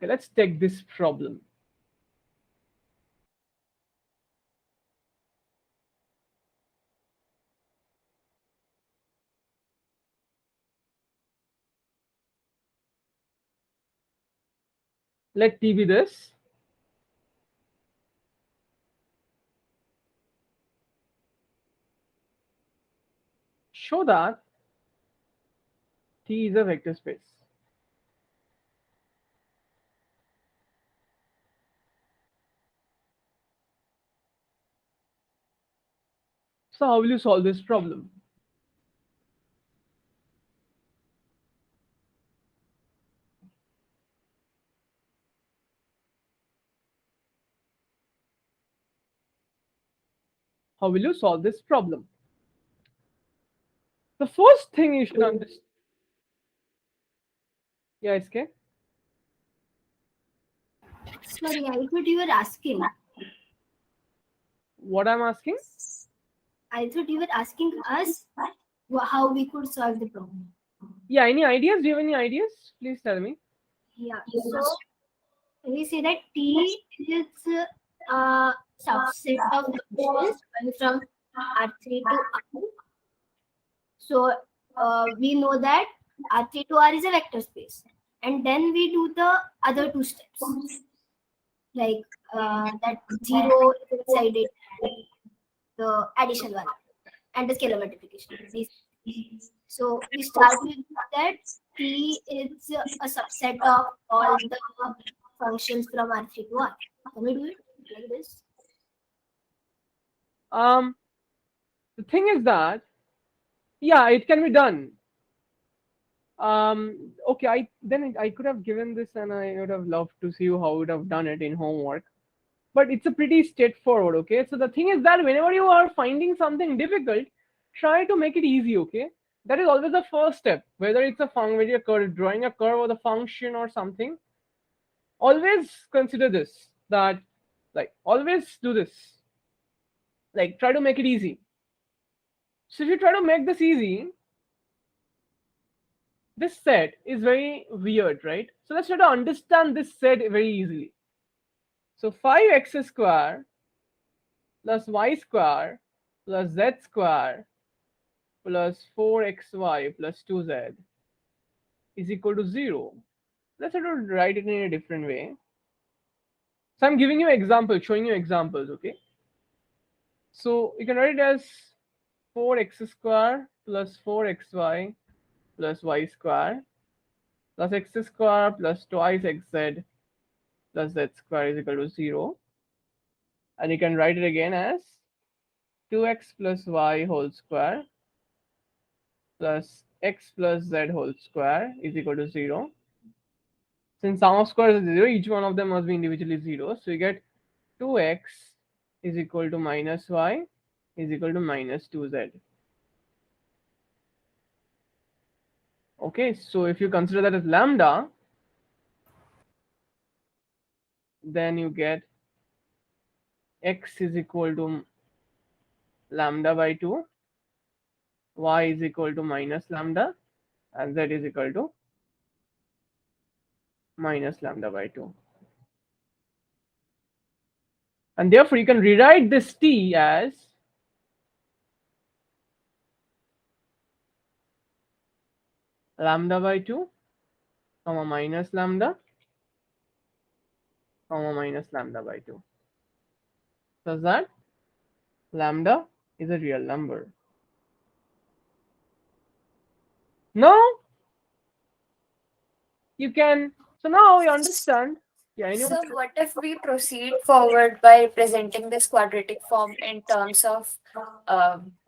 Okay, let's take this problem. Let T be this. Show that T is a vector space. So how will you solve this problem? How will you solve this problem? The first thing you should understand. Yeah, SK. Sorry, I thought you were asking. What I'm asking? I thought you were asking us how we could solve the problem. Yeah, any ideas? Do you have any ideas? Please tell me. Yeah. So we say that T is a subset of functions going from R3 to R. So we know that R3 to R is a vector space. And then we do the other two steps. Like that 0 is inside it and the addition one and the scalar multiplication. So we start with that T is a subset of all the functions from R3 to R. Can we do it like this? The thing is that, yeah, it can be done. Okay, I could have given this and I would have loved to see you how you would have done it in homework. But it's a pretty straightforward, okay? So the thing is that whenever you are finding something difficult, try to make it easy, okay? That is always the first step. Whether it's a function, whether you're drawing a curve or the function or something, always consider this. That, like, always do this. Like, try to make it easy. So if you try to make this easy, this set is very weird, right? So let's try to understand this set very easily. So 5x square plus y square plus z square plus 4xy plus 2z is equal to 0. Let's try to write it in a different way. So I'm giving you examples, showing you examples, okay? So you can write it as 4x square plus 4xy plus y square plus x square plus twice xz plus z square is equal to 0. And you can write it again as 2x plus y whole square plus x plus z whole square is equal to 0. Since sum of squares is 0, each one of them must be individually 0. So you get 2x is equal to minus y is equal to minus 2z. Okay, so if you consider that as lambda, then you get x is equal to lambda by 2, y is equal to minus lambda, and z is equal to minus lambda by 2. And therefore, you can rewrite this t as lambda by 2, comma minus lambda, comma minus lambda by 2. Such that lambda is a real number. Now, you can, so now you understand. Yeah, anyone? So, what if we proceed forward by representing this quadratic form in terms of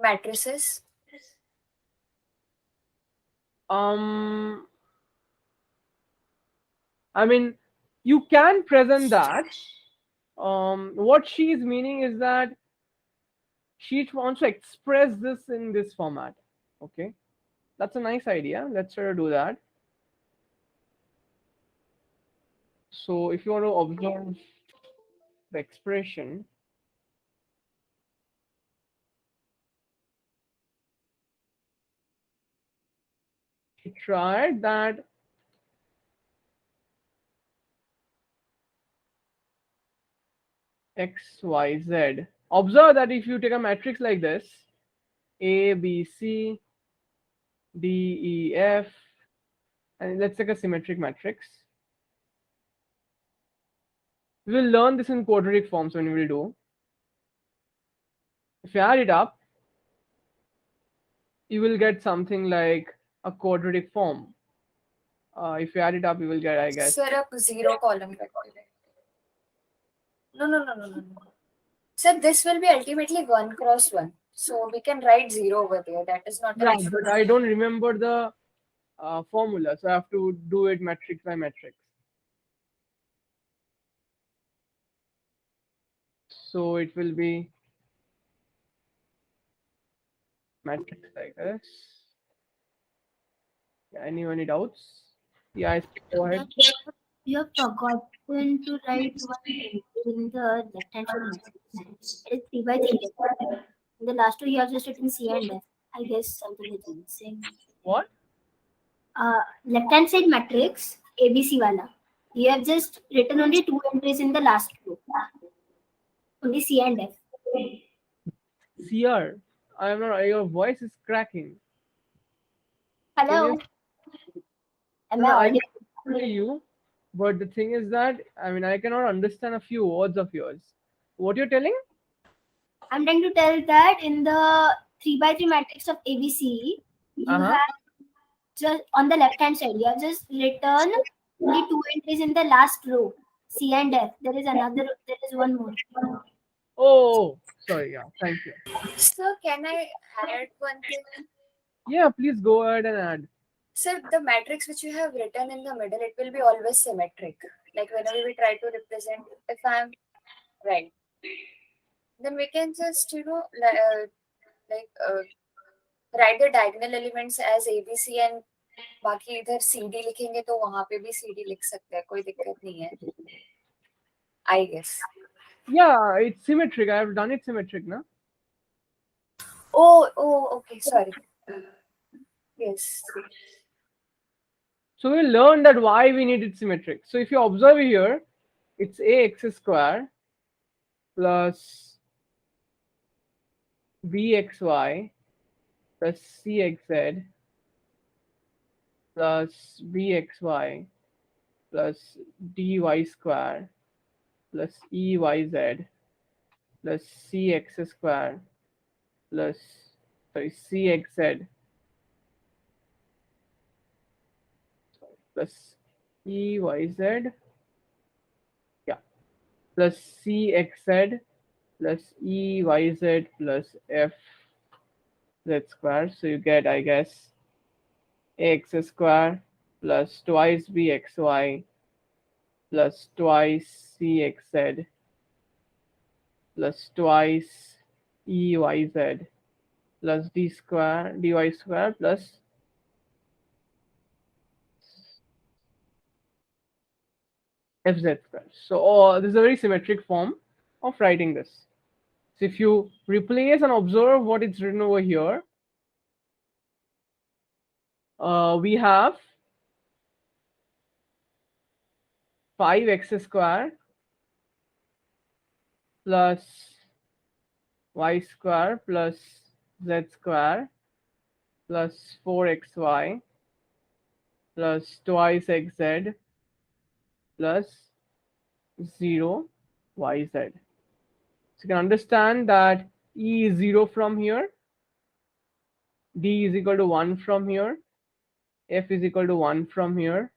matrices? I mean, you can present that. What she is meaning is that she wants to express this in this format. Okay, that's a nice idea. Let's try to do that. So if you want to observe the expression, she tried that x, y, z. Observe that if you take a matrix like this, A, B, C, D, E, F, and let's take a symmetric matrix. We will learn this in quadratic forms when we will do. If you add it up, you will get something like a quadratic form. If you add it up, you will get, I guess. Sir, a zero column vector. No. Sir, this will be ultimately 1 cross 1. So we can write 0 over there. That is not an Yeah, issue. but I don't remember the formula, so I have to do it matrix by matrix. So it will be matrix like this. Yeah, any doubts? Yeah, I go ahead. You have forgotten to write one entry in the left-hand side matrix. It is 3 by 3 vector. In the last two, you have just written C and F. I guess something is missing. What? Left-hand side matrix, ABC wala. You have just written only two entries in the last row. Only C and F. CR. I am not. Your voice is cracking. Can Hello? you? Am No, I no, I audible? can hear you. But the thing is that I cannot understand a few words of yours. What you're telling? I'm trying to tell that in the 3 by 3 matrix of ABC, you Uh-huh. have just on the left hand side, you have just written only two entries in the last row, C and F. There is one more. Oh, sorry. Yeah, thank you. Sir, can I add one thing? Yeah, please go ahead and add. Sir, the matrix which you have written in the middle, it will be always symmetric. Like whenever we try to represent, if I'm right, then we can just, write the diagonal elements as ABC and बाकी इधर CD लिखेंगे तो वहां पे भी CD लिख सकते हैं, कोई दिक्कत नहीं है. I guess. Yeah, it's symmetric. I have done it symmetric, na? Oh, okay, sorry. Yes. So we learned that why we need it symmetric. So if you observe here, it's ax square plus bxy plus cxz plus bxy plus dy square plus eyz plus cx square plus cxz plus eyz, yeah, plus cxz plus eyz plus f z square. So you get, I guess, ax square plus twice bxy plus twice cxz plus twice eyz plus dy square plus fz square. So this is a very symmetric form of writing this. So if you replace and observe what is written over here, we have 5x square plus y square plus z square plus 4xy plus twice xz plus 0 yz. So you can understand that E is 0 from here, D is equal to 1 from here, F is equal to 1 from here,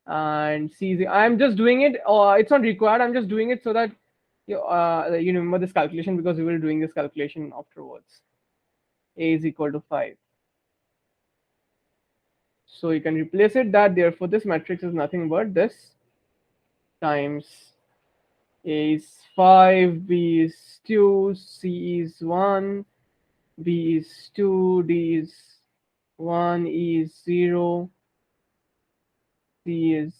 and C is, I'm just doing it, it's not required, I'm just doing it so that you remember this calculation, because we will be doing this calculation afterwards. A is equal to 5. So you can replace it that, therefore this matrix is nothing but this times A is 5, B is 2, C is 1, B is 2, D is 1, E is 0, C is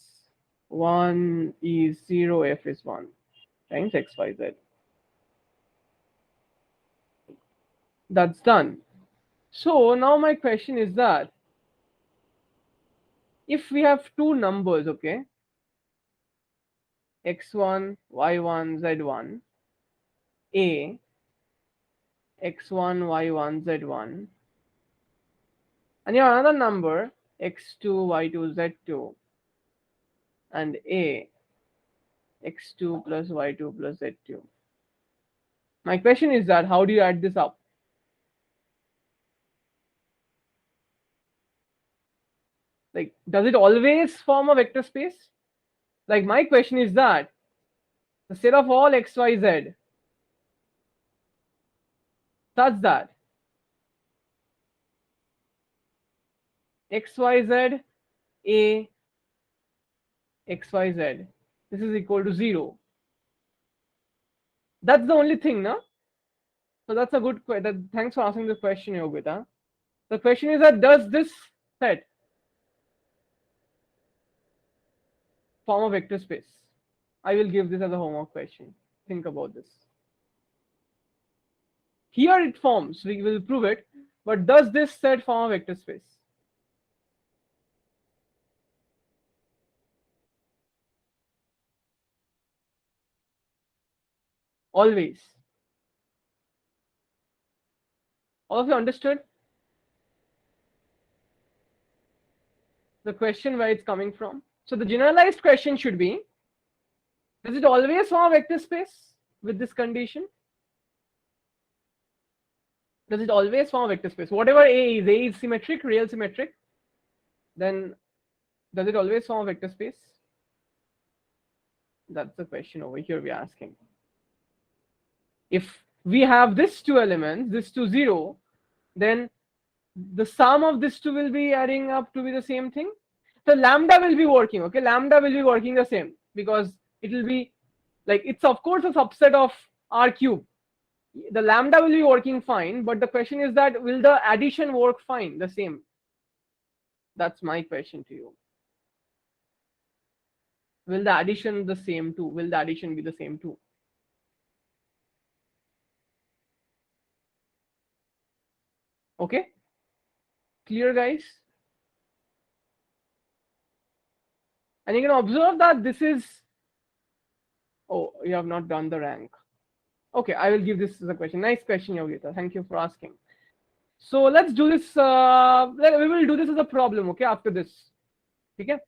1, E is 0, F is 1 times X, Y, Z. That's done. So now my question is that if we have two numbers, okay, x1, y1, z1, a, x1, y1, z1, and you have another number x2, y2, z2, and a, x2 plus y2 plus z2. My question is that how do you add this up? Like, does it always form a vector space? Like, my question is that the set of all x, y, z such that x, y, z, a, x, y, z, this is equal to 0. That's the only thing, no? So that's a good question. Thanks for asking this question, Yogita. The question is that does this set form a vector space? I will give this as a homework question. Think about this. Here it forms, we will prove it, but does this set form a vector space? Always. All of you understood the question where it's coming from? So the generalized question should be, does it always form a vector space with this condition? Does it always form a vector space? Whatever A is symmetric, real symmetric, then does it always form a vector space? That's the question over here we're asking. If we have these two elements, this to 0, then the sum of these two will be adding up to be the same thing. So lambda will be working, okay? Lambda will be working the same because it will be like, it's of course a subset of R cube. The lambda will be working fine, but the question is that will the addition work fine, the same? That's my question to you. Will the addition the same too? Will the addition be the same too? Okay, clear guys? And you can observe that this is, oh, you have not done the rank. Okay, I will give this as a question. Nice question, Yogita. Thank you for asking. So let's do this. We will do this as a problem, okay, after this. Okay,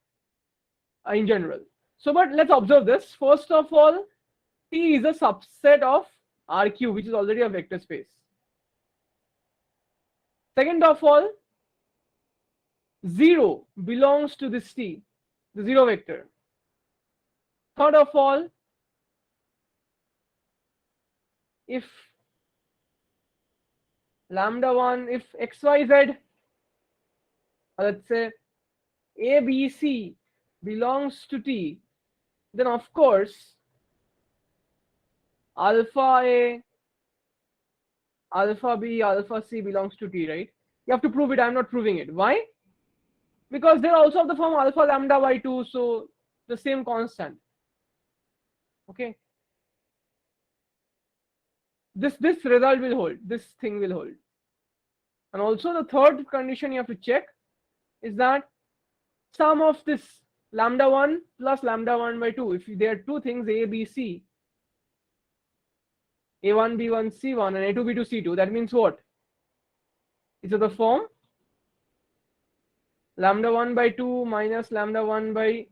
in general. So, but let's observe this. First of all, T is a subset of RQ, which is already a vector space. Second of all, 0 belongs to this T, the 0 vector. Third of all, if lambda 1, if xyz, let's say ABC belongs to T, then of course alpha A, alpha B, alpha C belongs to T, right? You have to prove it. I'm not proving it. Why? Because they're also of the form alpha lambda by 2, so the same constant. Okay. This result will hold. This thing will hold. And also the third condition you have to check is that sum of this lambda 1 plus lambda 1 by 2, if there are two things A, B, C, A1, B1, C1 and A2, B2, C2, that means what? It's of the form lambda 1 by 2 minus lambda 1 by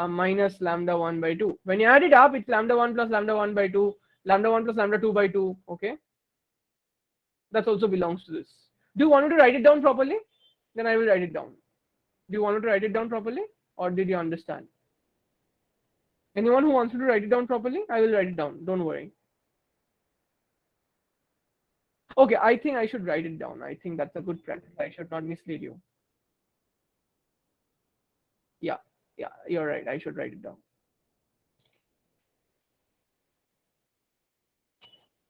minus lambda 1 by 2. When you add it up, it's lambda 1 plus lambda 1 by 2, lambda 1 plus lambda 2 by 2, okay? That also belongs to this. Do you want me to write it down properly? Then I will write it down. Do you want me to write it down properly? Or did you understand? Anyone who wants me to write it down properly, I will write it down. Don't worry. Okay, I think I should write it down. I think that's a good practice. I should not mislead you. Yeah, you're right. I should write it down.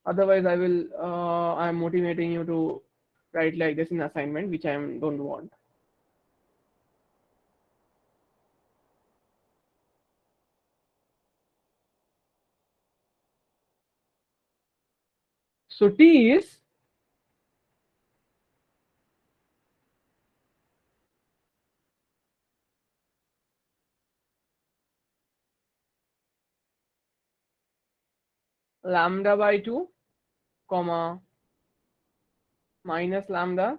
Otherwise, I'm motivating you to write like this in assignment, which I don't want. So T is lambda by 2, comma, minus lambda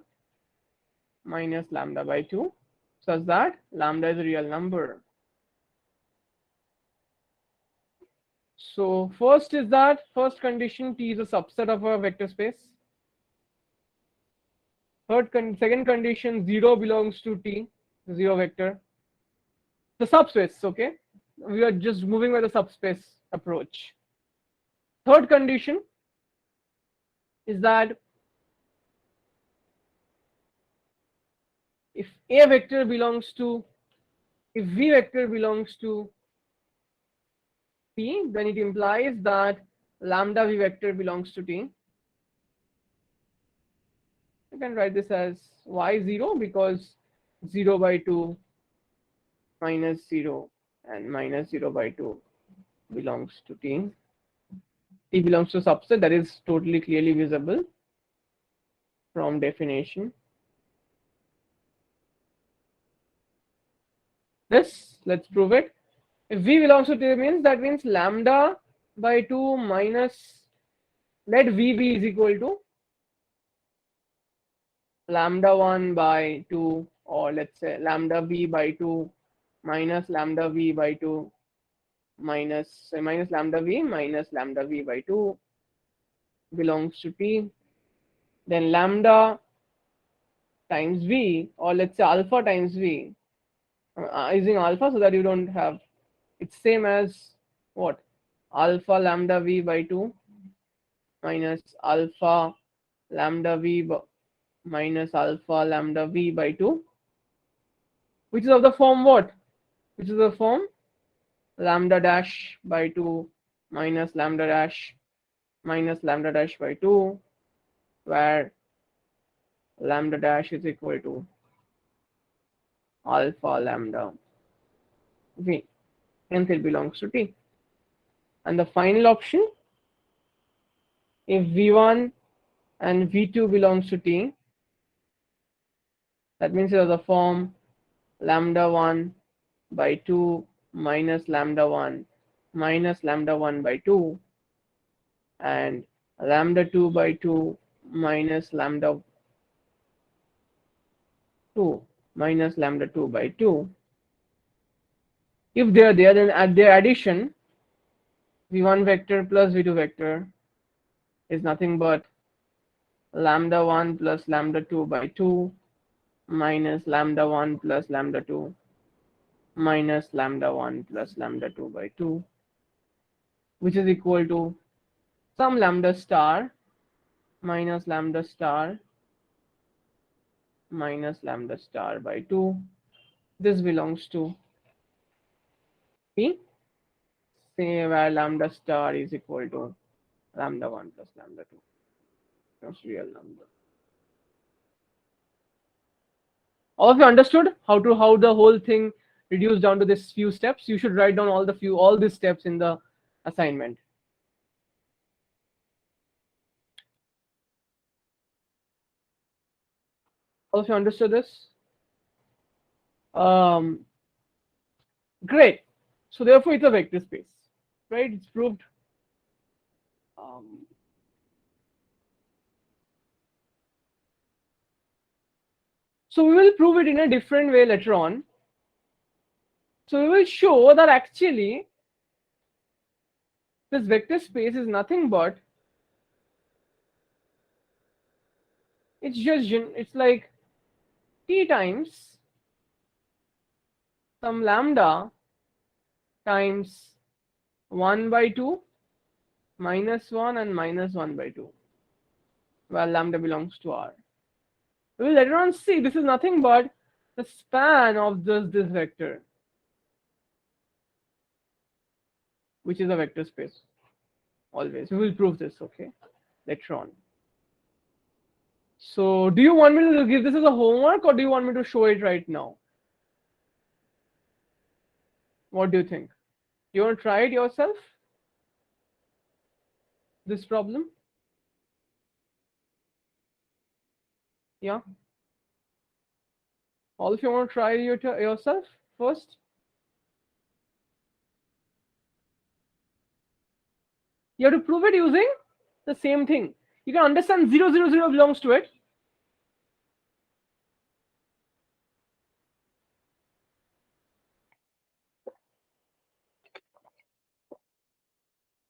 by 2, such that lambda is a real number. So first is that first condition, T is a subset of a vector space. Second condition, 0 belongs to T, 0 vector. The subspace, okay? We are just moving by the subspace approach. Third condition is that if V vector belongs to T, then it implies that lambda V vector belongs to T. You can write this as y0 because 0 by 2 minus 0 and minus 0 by 2 belongs to T. T belongs to subset, that is totally clearly visible from definition. Let's prove it. If V belongs to T means, that means lambda by 2 minus, let V be is equal to lambda 1 by 2, or let's say lambda V by 2 minus lambda V by 2 minus lambda V by 2 belongs to T. Then lambda times V, or let's say alpha times V, using alpha so that you don't have, it's same as what? Alpha lambda V by 2 minus alpha lambda V minus alpha lambda V by 2, which is of the form what? Which is the form lambda dash by 2 minus lambda dash by 2, where lambda dash is equal to alpha lambda V. Hence it belongs to T. And the final option, if V1 and V2 belongs to T, that means it is the form lambda 1 by 2 minus lambda 1 by 2, and lambda 2 by 2 minus lambda 2 by 2. If they are there, then at their addition, V1 vector plus V2 vector is nothing but lambda 1 plus lambda 2 by 2 minus lambda 1 plus lambda 2 minus lambda 1 plus lambda 2 by 2, which is equal to some lambda star minus lambda star by 2. This belongs to P, say where lambda star is equal to lambda 1 plus lambda 2. That's real number. All of you understood how the whole thing reduced down to this few steps? You should write down all these steps in the assignment. All of you understood this? Great. So therefore, it's a vector space, right? It's proved. So we will prove it in a different way later on. So we will show that actually this vector space is nothing but, it's like T times some lambda times 1 by 2 minus 1 and minus 1 by 2, where lambda belongs to R. We will later on see this is nothing but the span of this vector, which is a vector space. Always. We will prove this, okay, later on. So do you want me to give this as a homework, or do you want me to show it right now? What do you think? You want to try it yourself? This problem? Yeah? All of you want to try it yourself first? You have to prove it using the same thing. You can understand 0, 0, 0 belongs to it.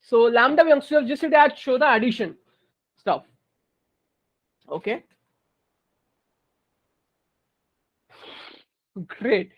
So lambda belongs to, just show the addition stuff. Okay. Great.